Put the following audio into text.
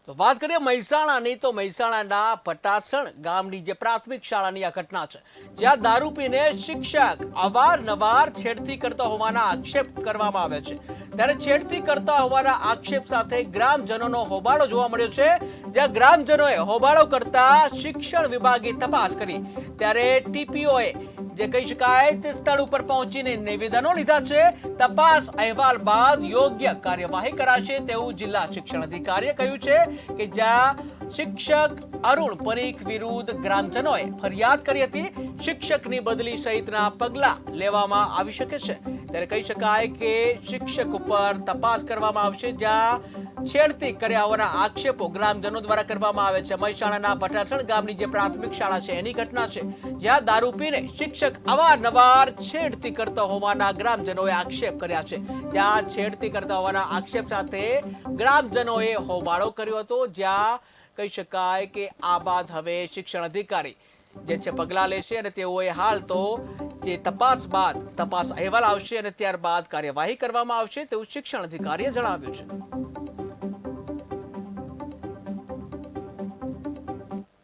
તો વાત કરીએ મહેસાણાની તો મહેસાણાના પટાસણ ગામની જે પ્રાથમિક શાળાની આ ઘટના છે, જ્યાં દારૂ પીને શિક્ષક અવારનવાર છેડતી કરતા હોવાના આક્ષેપ કરવામાં આવે છે। ત્યારે છેડતી કરતા હોવાના આક્ષેપ સાથે ગ્રામજનોનો હોબાળો જોવા મળ્યો છે, જ્યાં ગ્રામજનોએ હોબાળો કરતા શિક્ષણ વિભાગે તપાસ કરી। ત્યારે ટીપીઓએ જે કહી શકાય તે સ્થળ ઉપર પહોંચીને નિવેદનો લીધા છે। તપાસ અહેવાલ બાદ યોગ્ય કાર્યવાહી કરાશે તેવું જિલ્લા શિક્ષણ અધિકારીએ કહ્યું છે કે જ્યાં શિક્ષક અરુણ પરીખ વિરુદ્ધ ગ્રામજનોએ ફરિયાદ કરી હતી। શિક્ષકની બદલી સહિતના પગલાં લેવામાં આવી શકે છે। ત્યારે કહી શકાય કે શિક્ષક ઉપર તપાસ કરવામાં આવશે, જ્યાં છેડતી કર્યા હોવાના આક્ષેપો ગ્રામજનો દ્વારા કરવામાં આવે છે। મહેસાણાના પટાસણ ગામની જે પ્રાથમિક શાળા છે એની ઘટના છે, જ્યાં દારૂ પીને શિક્ષક અવારનવાર છેડતી કરતા હોવાના ગ્રામજનોએ આક્ષેપ કર્યા છે। જ્યાં છેડતી કરતા હોવાના આક્ષેપ સાથે ગ્રામજનોએ હોબાળો કર્યો હતો, જ્યાં કહી શકાય કે આ બાદ હવે શિક્ષણ અધિકારી જે છે પગલાં લેશે અને તેઓએ હાલ તો જે તપાસ બાદ તપાસ અહેવાલ આવશે અને ત્યારબાદ કાર્યવાહી કરવામાં આવશે તેવું શિક્ષણ અધિકારીએ જણાવ્યું છે।